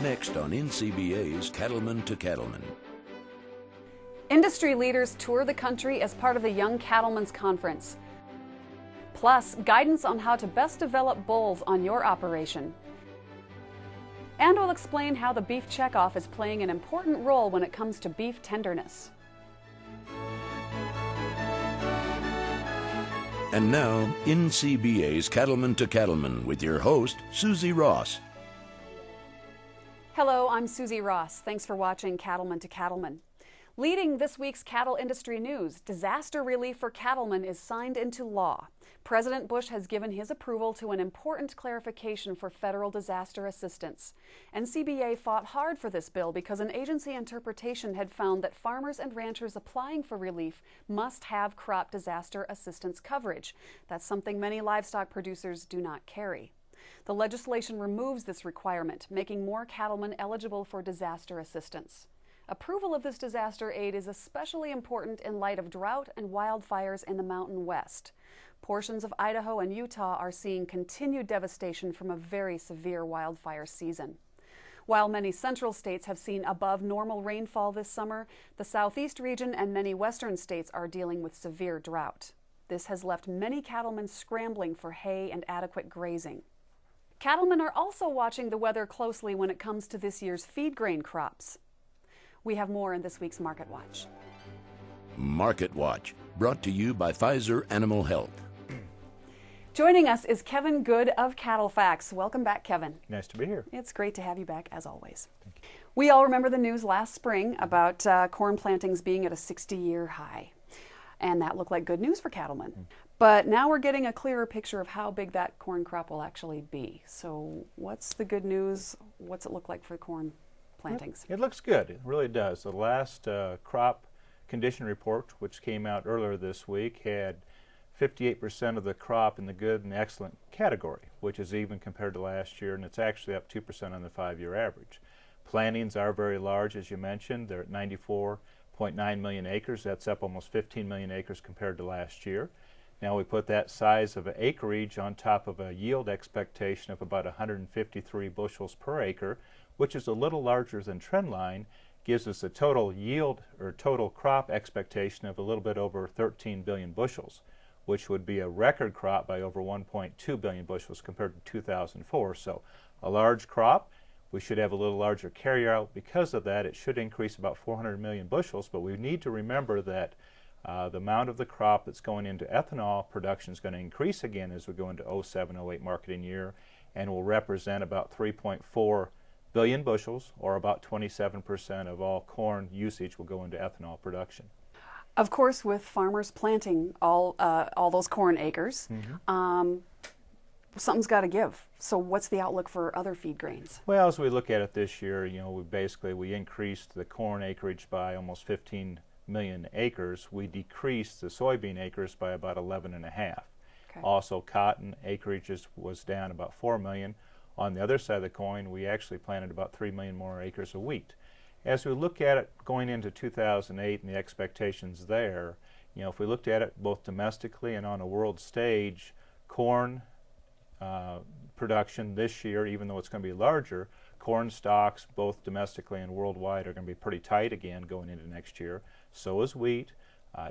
Next on NCBA's Cattlemen to Cattlemen. Industry leaders tour the country as part of the Young Cattlemen's Conference. Plus, guidance on how to best develop bulls on your operation. And we'll explain how the beef checkoff is playing an important role when it comes to beef tenderness. And now, NCBA's Cattlemen to Cattlemen with your host, Susie Ross. Hello, I'm Susie Ross. Thanks for watching Cattlemen to Cattlemen. Leading this week's cattle industry news, disaster relief for cattlemen is signed into law. President Bush has given his approval to an important clarification for federal disaster assistance. NCBA fought hard for this bill because an agency interpretation had found that farmers and ranchers applying for relief must have crop disaster assistance coverage. That's something many livestock producers do not carry. The legislation removes this requirement, making more cattlemen eligible for disaster assistance. Approval of this disaster aid is especially important in light of drought and wildfires in the Mountain West. Portions of Idaho and Utah are seeing continued devastation from a very severe wildfire season. While many central states have seen above normal rainfall this summer, the southeast region and many western states are dealing with severe drought. This has left many cattlemen scrambling for hay and adequate grazing. Cattlemen are also watching the weather closely when it comes to this year's feed grain crops. We have more in this week's Market Watch. Market Watch, brought to you by Pfizer Animal Health. Joining us is Kevin Good of Cattle-Fax. Welcome back, Kevin. Nice to be here. It's great to have you back, as always. We all remember the news last spring about corn plantings being at a 60-year high. And that looked like good news for cattlemen. But now we're getting a clearer picture of how big that corn crop will actually be. So what's the good news? What's it look like for corn plantings? It looks good. It really does. The last crop condition report, which came out earlier this week, had 58% of the crop in the good and excellent category, which is even compared to last year, and it's actually up 2% on the 5-year average. Plantings are very large, as you mentioned. They're at 94.9 million acres. That's up almost 15 million acres compared to last year. Now we put that size of an acreage on top of a yield expectation of about 153 bushels per acre, which is a little larger than trend line, gives us a total yield or total crop expectation of a little bit over 13 billion bushels, which would be a record crop by over 1.2 billion bushels compared to 2004. So a large crop. We should have a little larger carryout. Because of that, it should increase about 400 million bushels, but we need to remember that the amount of the crop that's going into ethanol production is going to increase again as we go into 07-08 marketing year, and will represent about 3.4 billion bushels, or about 27% of all corn usage will go into ethanol production. Of course, with farmers planting all those corn acres, something's got to give. So what's the outlook for other feed grains? Well, as we look at it this year, you know, we increased the corn acreage by almost 15 million acres. We decreased the soybean acres by about 11.5. Okay. Also, cotton acreage was down about 4 million. On the other side of the coin, we actually planted about 3 million more acres of wheat. As we look at it going into 2008 and the expectations there, you know, if we looked at it both domestically and on a world stage, corn production this year, even though it's going to be larger, corn stocks both domestically and worldwide are going to be pretty tight again going into next year. So is wheat.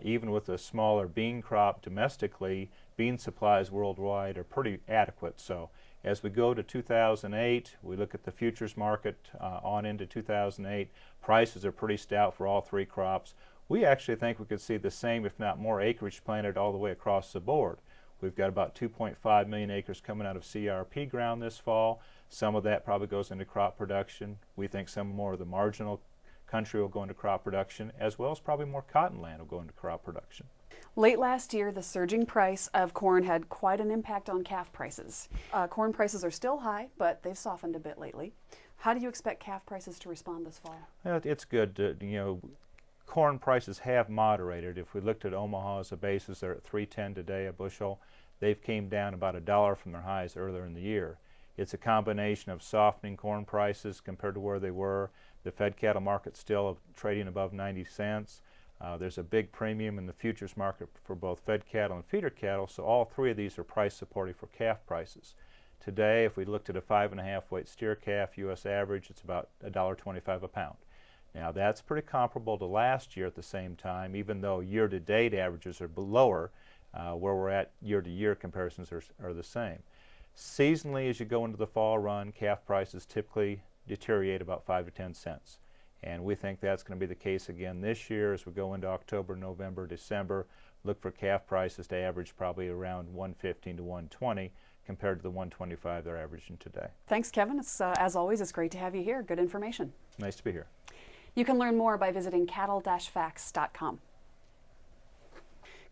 Even with a smaller bean crop domestically, bean supplies worldwide are pretty adequate. So as we go to 2008, we look at the futures market on into 2008. Prices are pretty stout for all three crops. We actually think we could see the same, if not more, acreage planted all the way across the board. We've got about 2.5 million acres coming out of CRP ground this fall. Some of that probably goes into crop production. We think some more of the marginal country will go into crop production, as well as probably more cotton land will go into crop production. Late last year, the surging price of corn had quite an impact on calf prices. Corn prices are still high, but they've softened a bit lately. How do you expect calf prices to respond this fall? Well, it's good to, you know, corn prices have moderated. If we looked at Omaha as a basis, they're at $3.10 today a bushel. They've came down about $1 from their highs earlier in the year. It's a combination of softening corn prices compared to where they were. The fed cattle market's still trading above 90 cents. There's a big premium in the futures market for both fed cattle and feeder cattle, so all three of these are price supportive for calf prices. Today, if we looked at a 5.5 weight steer calf U.S. average, it's about $1.25 a pound. Now that's pretty comparable to last year at the same time, even though year-to-date averages are lower. Where we're at year-to-year comparisons are the same. Seasonally, as you go into the fall run, calf prices typically deteriorate about 5 to 10 cents. And we think that's going to be the case again this year as we go into October, November, December. Look for calf prices to average probably around 115 to 120 compared to the 125 they're averaging today. Thanks, Kevin. As always, it's great to have you here. Good information. Nice to be here. You can learn more by visiting cattle-fax.com.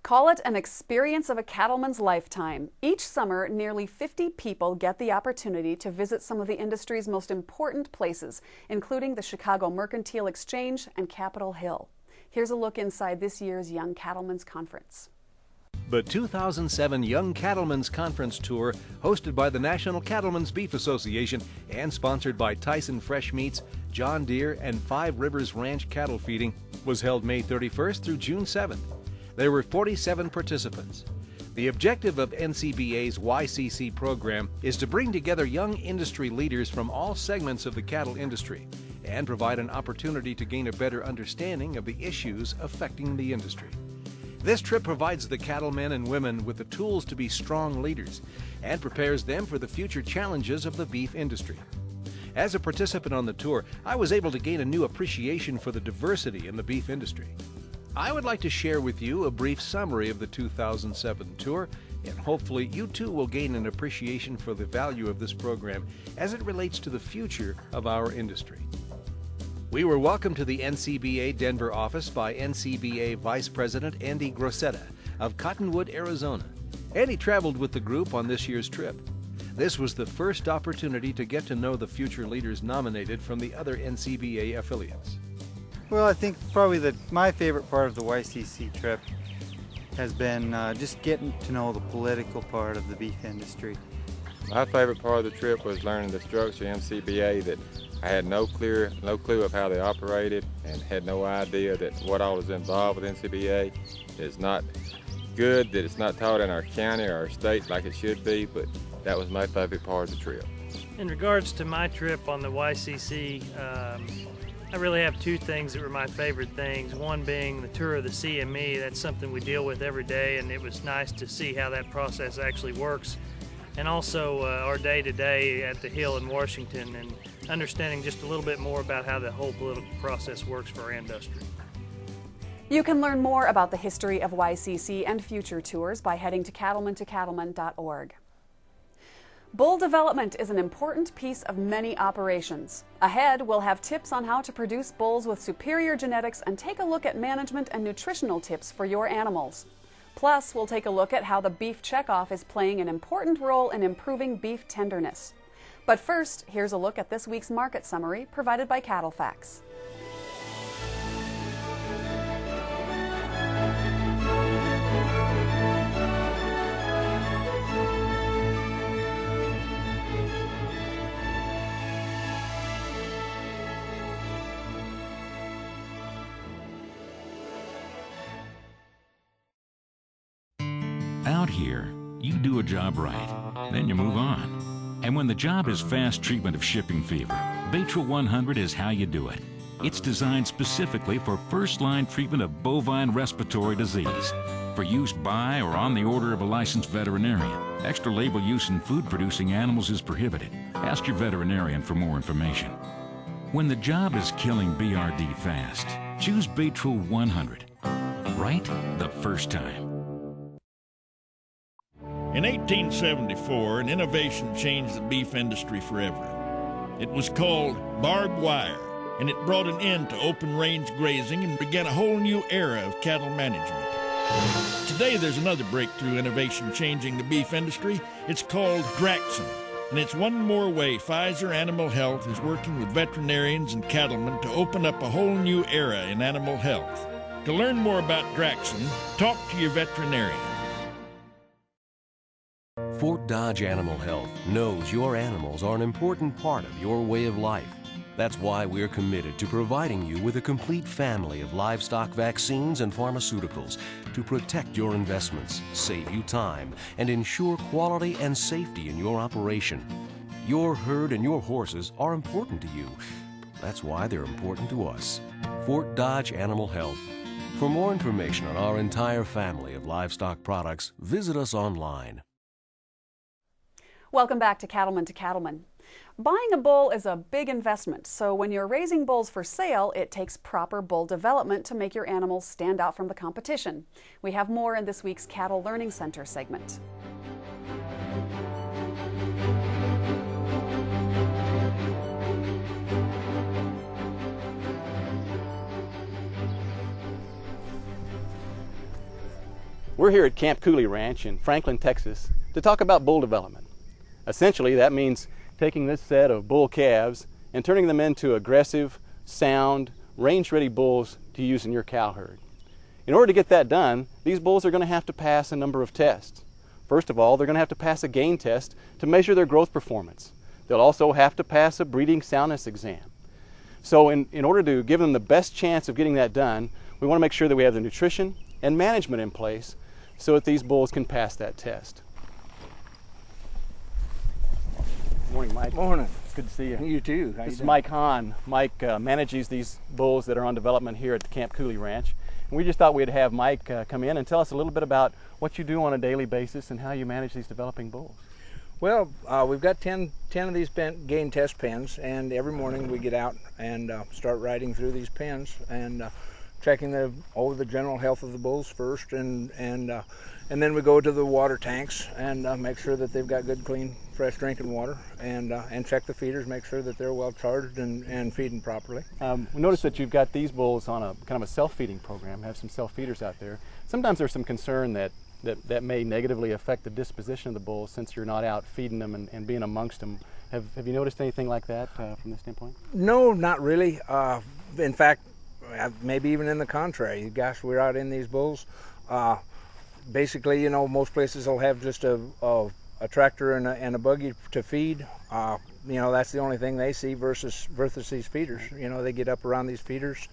Call it an experience of a cattleman's lifetime. Each summer, nearly 50 people get the opportunity to visit some of the industry's most important places, including the Chicago Mercantile Exchange and Capitol Hill. Here's a look inside this year's Young Cattlemen's Conference. The 2007 Young Cattlemen's Conference Tour, hosted by the National Cattlemen's Beef Association and sponsored by Tyson Fresh Meats, John Deere, and Five Rivers Ranch Cattle Feeding, was held May 31st through June 7th. There were 47 participants. The objective of NCBA's YCC program is to bring together young industry leaders from all segments of the cattle industry and provide an opportunity to gain a better understanding of the issues affecting the industry. This trip provides the cattlemen and women with the tools to be strong leaders and prepares them for the future challenges of the beef industry. As a participant on the tour, I was able to gain a new appreciation for the diversity in the beef industry. I would like to share with you a brief summary of the 2007 tour, and hopefully you too will gain an appreciation for the value of this program as it relates to the future of our industry. We were welcomed to the NCBA Denver office by NCBA Vice President Andy Grosetta of Cottonwood, Arizona. Andy traveled with the group on this year's trip. This was the first opportunity to get to know the future leaders nominated from the other NCBA affiliates. Well, I think probably my favorite part of the YCC trip has been just getting to know the political part of the beef industry. My favorite part of the trip was learning the structure of NCBA that I had no clue of how they operated and had no idea that what all was involved with NCBA. It's not good that it's not taught in our county or our state like it should be, but that was my favorite part of the trip. In regards to my trip on the YCC, I really have two things that were my favorite things. One being the tour of the CME. That's something we deal with every day, and it was nice to see how that process actually works. And also our day-to-day at the Hill in Washington and understanding just a little bit more about how the whole political process works for our industry. You can learn more about the history of YCC and future tours by heading to cattlemen-to-cattlemen.org. Bull development is an important piece of many operations. Ahead, we'll have tips on how to produce bulls with superior genetics and take a look at management and nutritional tips for your animals. Plus, we'll take a look at how the beef checkoff is playing an important role in improving beef tenderness. But first, here's a look at this week's market summary provided by Cattle-Fax. Out here, you do a job right, then you move on. And when the job is fast treatment of shipping fever, Baytril 100 is how you do it. It's designed specifically for first-line treatment of bovine respiratory disease, for use by or on the order of a licensed veterinarian. Extra label use in food-producing animals is prohibited. Ask your veterinarian for more information. When the job is killing BRD fast, choose Baytril 100. Right the first time. In 1874, an innovation changed the beef industry forever. It was called barbed wire, and it brought an end to open-range grazing and began a whole new era of cattle management. Today, there's another breakthrough innovation changing the beef industry. It's called Draxxin, and it's one more way Pfizer Animal Health is working with veterinarians and cattlemen to open up a whole new era in animal health. To learn more about Draxxin, talk to your veterinarian. Fort Dodge Animal Health knows your animals are an important part of your way of life. That's why we're committed to providing you with a complete family of livestock vaccines and pharmaceuticals to protect your investments, save you time, and ensure quality and safety in your operation. Your herd and your horses are important to you. That's why they're important to us. Fort Dodge Animal Health. For more information on our entire family of livestock products, visit us online. Welcome back to Cattlemen to Cattlemen. Buying a bull is a big investment, so when you're raising bulls for sale, it takes proper bull development to make your animals stand out from the competition. We have more in this week's Cattle Learning Center segment. We're here at Camp Cooley Ranch in Franklin, Texas, to talk about bull development. Essentially, that means taking this set of bull calves and turning them into aggressive, sound, range-ready bulls to use in your cow herd. In order to get that done, these bulls are going to have to pass a number of tests. First of all, they're going to have to pass a gain test to measure their growth performance. They'll also have to pass a breeding soundness exam. So in order to give them the best chance of getting that done, we want to make sure that we have the nutrition and management in place so that these bulls can pass that test. Good morning, Mike. Morning. It's good to see you. You too. This is Mike Hahn. Mike manages these bulls that are on development here at the Camp Cooley Ranch. And we just thought we'd have Mike come in and tell us a little bit about what you do on a daily basis and how you manage these developing bulls. Well, we've got 10 of these gain test pens, and every morning we get out and start riding through these pens and checking over the general health of the bulls first, and then we go to the water tanks and make sure that they've got good, clean, fresh drinking water, and check the feeders, make sure that they're well charged and feeding properly. We noticed that you've got these bulls on a kind of a self-feeding program, have some self-feeders out there. Sometimes there's some concern that may negatively affect the disposition of the bulls since you're not out feeding them and being amongst them. Have you noticed anything like that from this standpoint? No, not really. In fact, maybe even in the contrary. Gosh, we're out in these bulls. Basically, you know, most places will have just a tractor and a buggy to feed. You know, that's the only thing they see versus these feeders. You know, they get up around these feeders.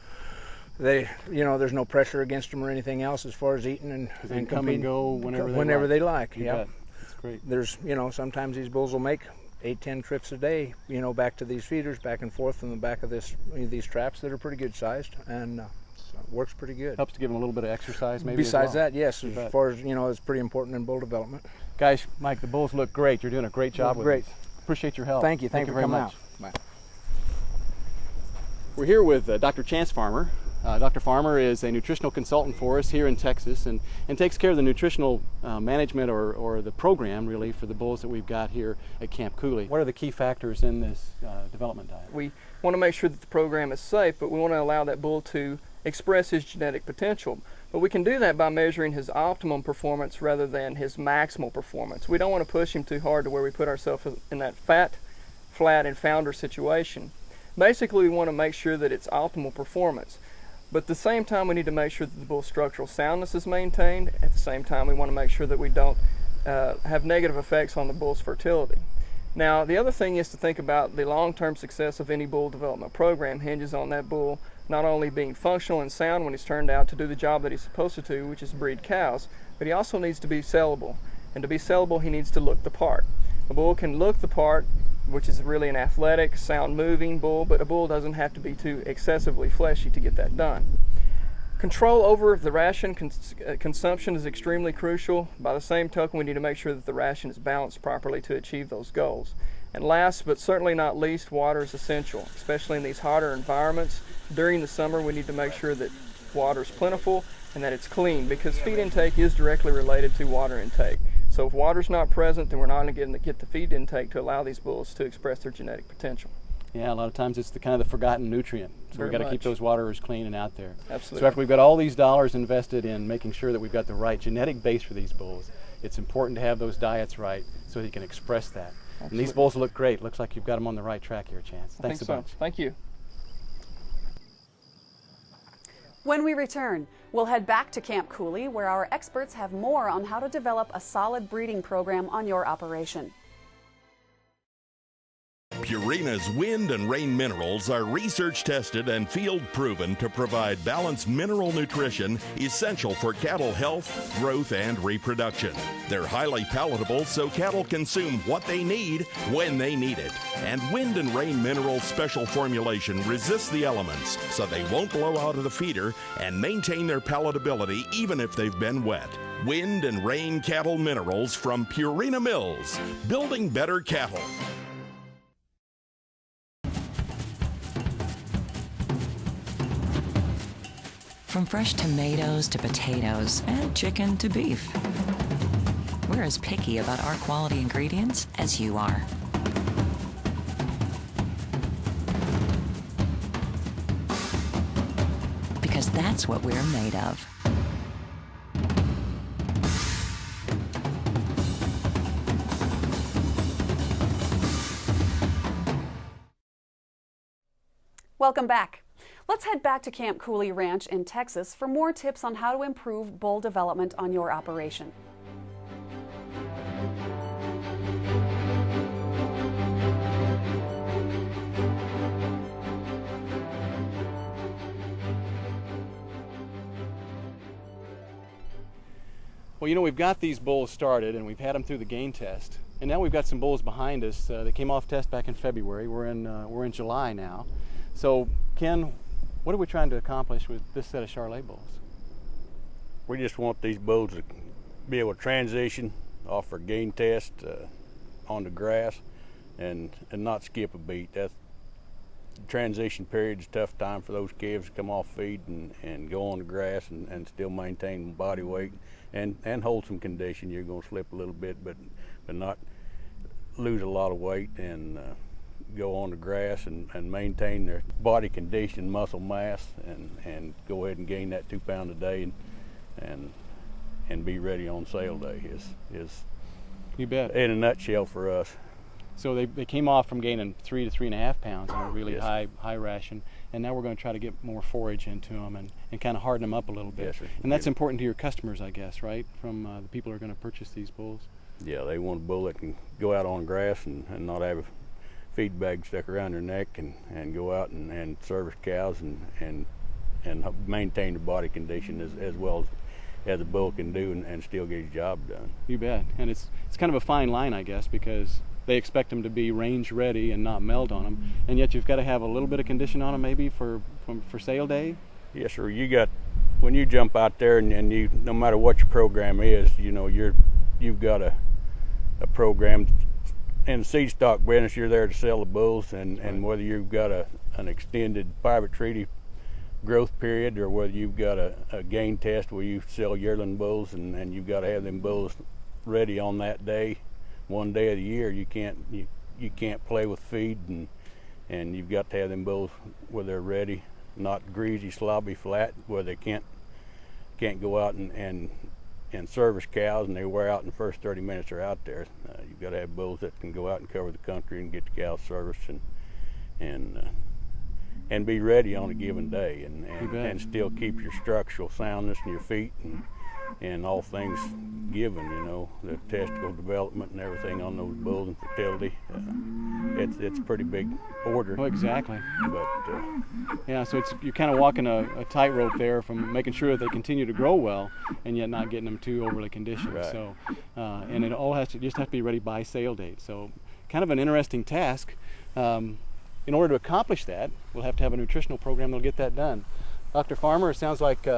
You know, there's no pressure against them or anything else as far as eating and come and go whenever they like. Yeah, that's great. There's, you know, sometimes these bulls will make 8-10 trips a day, you know, back to these feeders, back and forth from the back of these traps that are pretty good sized, and so it works pretty good. Helps to give them a little bit of exercise, maybe. Besides that, yes, as far as, you know, it's pretty important in bull development. Guys, Mike, the bulls look great. You're doing a great job with them. Great. Appreciate your help. Thank you. Thank you very very much. Bye. We're here with Dr. Chance Farmer. Dr. Farmer is a nutritional consultant for us here in Texas and takes care of the nutritional management or the program really for the bulls that we've got here at Camp Cooley. What are the key factors in this development diet? We want to make sure that the program is safe, but we want to allow that bull to express his genetic potential. But we can do that by measuring his optimum performance rather than his maximal performance. We don't want to push him too hard to where we put ourselves in that fat, flat, and founder situation. Basically, we want to make sure that it's optimal performance. But at the same time, we need to make sure that the bull's structural soundness is maintained. At the same time, we want to make sure that we don't have negative effects on the bull's fertility. Now, the other thing is to think about the long-term success of any bull development program hinges on that bull not only being functional and sound when he's turned out to do the job that he's supposed to do, which is breed cows, but he also needs to be sellable. And to be sellable, he needs to look the part. A bull can look the part, which is really an athletic, sound-moving bull, but a bull doesn't have to be too excessively fleshy to get that done. Control over the ration consumption is extremely crucial. By the same token, we need to make sure that the ration is balanced properly to achieve those goals. And last, but certainly not least, water is essential, especially in these hotter environments. During the summer, we need to make sure that water is plentiful and that it's clean, because feed intake is directly related to water intake. So if water's not present, then we're not going to get the feed intake to allow these bulls to express their genetic potential. Yeah, a lot of times it's the kind of the forgotten nutrient. So we've got to keep those waters clean and out there. Absolutely. So after we've got all these dollars invested in making sure that we've got the right genetic base for these bulls, it's important to have those diets right so he can express that. Absolutely. And these bulls look great. Looks like you've got them on the right track here, Chance. Thanks a bunch. Thank you. When we return, we'll head back to Camp Cooley, where our experts have more on how to develop a solid breeding program on your operation. Purina's wind and rain minerals are research tested and field proven to provide balanced mineral nutrition essential for cattle health, growth, and reproduction. They're highly palatable so cattle consume what they need when they need it. And wind and rain minerals special formulation resists the elements so they won't blow out of the feeder and maintain their palatability even if they've been wet. Wind and rain cattle minerals from Purina Mills, building better cattle. From fresh tomatoes to potatoes and chicken to beef, we're as picky about our quality ingredients as you are. Because that's what we're made of. Welcome back. Let's head back to Camp Cooley Ranch in Texas for more tips on how to improve bull development on your operation. Well, you know, we've got these bulls started and we've had them through the gain test. And now we've got some bulls behind us that came off test back in February. We're in July now. So, Ken, what are we trying to accomplish with this set of Charolais bulls? We just want these bulls to be able to transition off our gain test on the grass and not skip a beat. That transition period is a tough time for those calves to come off feed and go on the grass and still maintain body weight and hold some condition. You're going to slip a little bit, but not lose a lot of weight and go on the grass and maintain their body condition, muscle mass, and go ahead and gain that 2 pounds a day and be ready on sale day is you bet in a nutshell for us. So they came off from gaining 3 to 3.5 pounds on a really Yes, high ration, and now we're going to try to get more forage into them and kind of harden them up a little bit. Yes, sir. And that's important to your customers, I guess, right? From the people who are going to purchase these bulls. Yeah, they want a bull that can go out on grass and not have a feed bag stuck around their neck and go out and service cows and maintain the body condition as well as a bull can do and still get his job done. You bet. And it's kind of a fine line, I guess, because they expect them to be range ready and not meld on them, and yet you've got to have a little bit of condition on them maybe for sale day. Yes, sir. When you jump out there and you, no matter what your program is, you know, you've got a program. In the seed stock business, you're there to sell the bulls, and Right. Whether you've got an extended private treaty growth period or whether you've got a gain test where you sell yearling bulls and you've got to have them bulls ready on that day, one day of the year. You can't play with feed and you've got to have them bulls where they're ready, not greasy, sloppy, flat, where they can't go out and service cows and they wear out in the first 30 minutes they're out there. You've got to have bulls that can go out and cover the country and get the cows serviced and be ready on a given day and still keep your structural soundness in your feet and all things given, you know, the testicle development and everything on those bulls and fertility. It's a pretty big order. Oh, exactly. But yeah, so you're kind of walking a tightrope there from making sure that they continue to grow well and yet not getting them too overly conditioned. Right. So, and it all has to be ready by sale date. So, kind of an interesting task. In order to accomplish that, we'll have to have a nutritional program that'll get that done. Dr. Farmer, it sounds like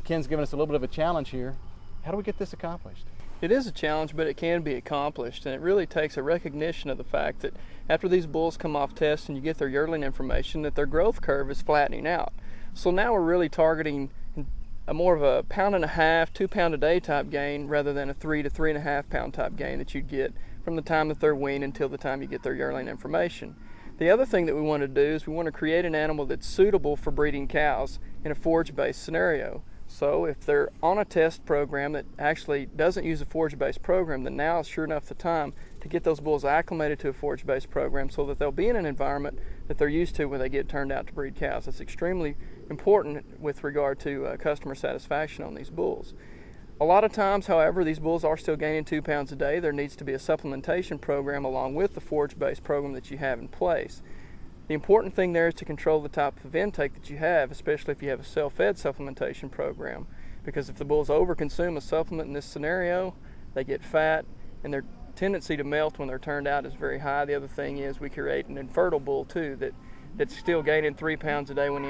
Ken's giving us a little bit of a challenge here. How do we get this accomplished? It is a challenge, but it can be accomplished, and it really takes a recognition of the fact that after these bulls come off test and you get their yearling information, that their growth curve is flattening out. So now we're really targeting a more of a 1.5 pounds, 2 pound a day type gain rather than a 3 to 3.5 pound type gain that you'd get from the time that they're weaned until the time you get their yearling information. The other thing that we want to do is we want to create an animal that's suitable for breeding cows in a forage-based scenario. So if they're on a test program that actually doesn't use a forage-based program, then now is sure enough the time to get those bulls acclimated to a forage-based program so that they'll be in an environment that they're used to when they get turned out to breed cows. That's extremely important with regard to customer satisfaction on these bulls. A lot of times, however, these bulls are still gaining 2 pounds a day. There needs to be a supplementation program along with the forage-based program that you have in place. The important thing there is to control the type of intake that you have, especially if you have a self-fed supplementation program. Because if the bulls overconsume a supplement in this scenario, they get fat, and their tendency to melt when they're turned out is very high. The other thing is we create an infertile bull too that's still gaining 3 pounds a day when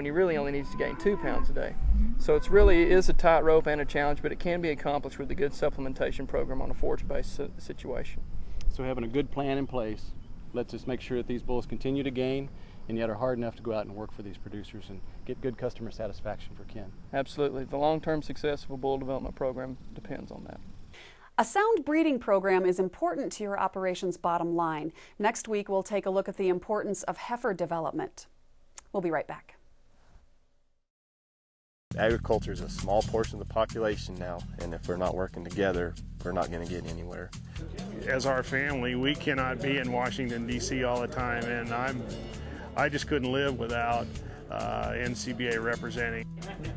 he really only needs to gain 2 pounds a day. So it really is a tightrope and a challenge, but it can be accomplished with a good supplementation program on a forage-based situation. So having a good plan in place lets us make sure that these bulls continue to gain and yet are hard enough to go out and work for these producers and get good customer satisfaction for Ken. Absolutely. The long-term success of a bull development program depends on that. A sound breeding program is important to your operation's bottom line. Next week, we'll take a look at the importance of heifer development. We'll be right back. Agriculture is a small portion of the population now, and if we're not working together, we're not going to get anywhere. As our family, we cannot be in Washington, D.C. all the time, and I just couldn't live without NCBA representing.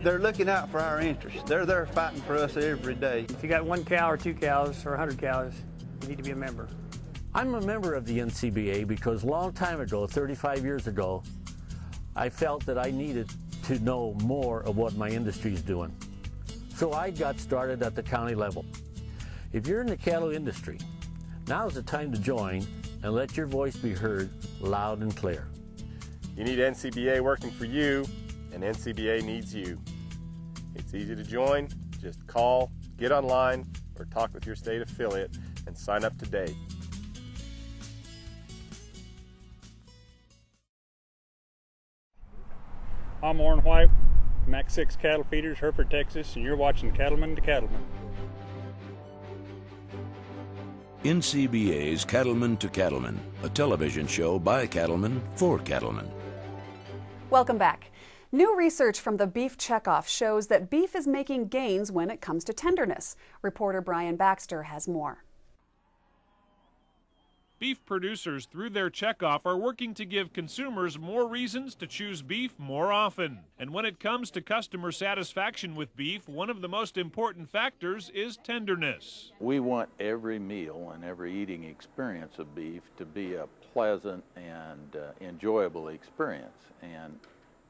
They're looking out for our interests. They're there fighting for us every day. If you got 1 cow or 2 cows or 100 cows, you need to be a member. I'm a member of the NCBA because a long time ago, 35 years ago, I felt that I needed to know more of what my industry is doing. So I got started at the county level. If you're in the cattle industry, now's the time to join and let your voice be heard loud and clear. You need NCBA working for you, and NCBA needs you. It's easy to join. Just call, get online, or talk with your state affiliate and sign up today. I'm Orrin White, Mac 6 Cattle Feeders, Hereford, Texas, and you're watching Cattlemen to Cattlemen. NCBA's Cattlemen to Cattlemen, a television show by cattlemen for cattlemen. Welcome back. New research from the Beef Checkoff shows that beef is making gains when it comes to tenderness. Reporter Brian Baxter has more. Beef producers, through their checkoff, are working to give consumers more reasons to choose beef more often. And when it comes to customer satisfaction with beef, one of the most important factors is tenderness. We want every meal and every eating experience of beef to be a pleasant and enjoyable experience. And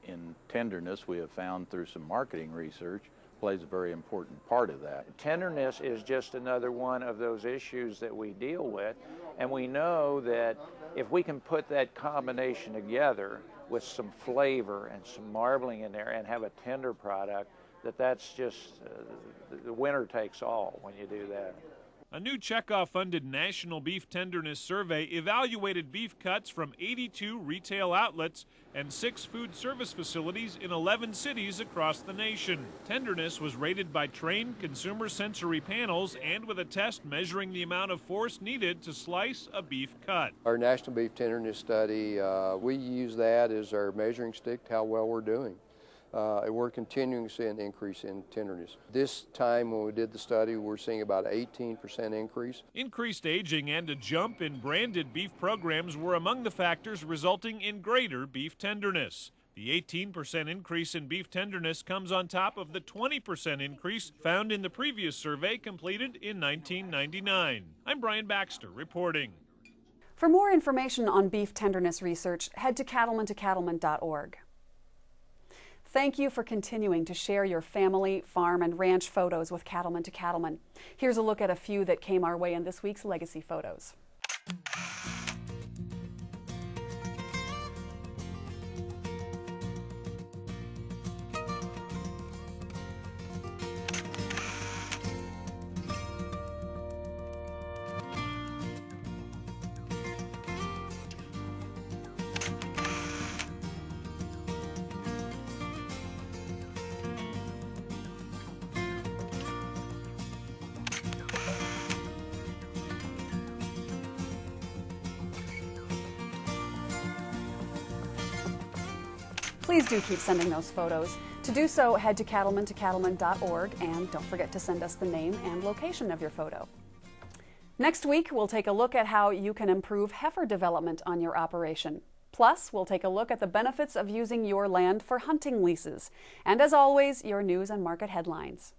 in tenderness, we have found through some marketing research, plays a very important part of that. Tenderness is just another one of those issues that we deal with, and we know that if we can put that combination together with some flavor and some marbling in there and have a tender product, that's just the winner takes all when you do that. A new checkoff-funded national beef tenderness survey evaluated beef cuts from 82 retail outlets and 6 food service facilities in 11 cities across the nation. Tenderness was rated by trained consumer sensory panels and with a test measuring the amount of force needed to slice a beef cut. Our national beef tenderness study, we use that as our measuring stick to how well we're doing. We're continuing to see an increase in tenderness. This time when we did the study, we're seeing about an 18% increase. Increased aging and a jump in branded beef programs were among the factors resulting in greater beef tenderness. The 18% increase in beef tenderness comes on top of the 20% increase found in the previous survey completed in 1999. I'm Brian Baxter reporting. For more information on beef tenderness research, head to cattlemen-to-cattlemen.org. Thank you for continuing to share your family, farm, and ranch photos with Cattlemen to Cattlemen. Here's a look at a few that came our way in this week's Legacy Photos. Please do keep sending those photos. To do so, head to cattlemen-to-cattlemen.org and don't forget to send us the name and location of your photo. Next week, we'll take a look at how you can improve heifer development on your operation. Plus, we'll take a look at the benefits of using your land for hunting leases. And as always, your news and market headlines.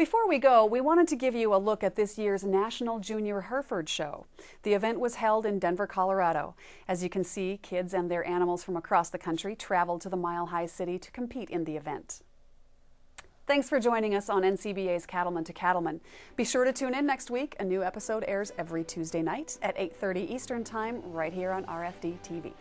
Before we go, we wanted to give you a look at this year's National Junior Hereford Show. The event was held in Denver, Colorado. As you can see, kids and their animals from across the country traveled to the Mile High City to compete in the event. Thanks for joining us on NCBA's Cattlemen to Cattlemen. Be sure to tune in next week. A new episode airs every Tuesday night at 8:30 Eastern Time right here on RFD TV.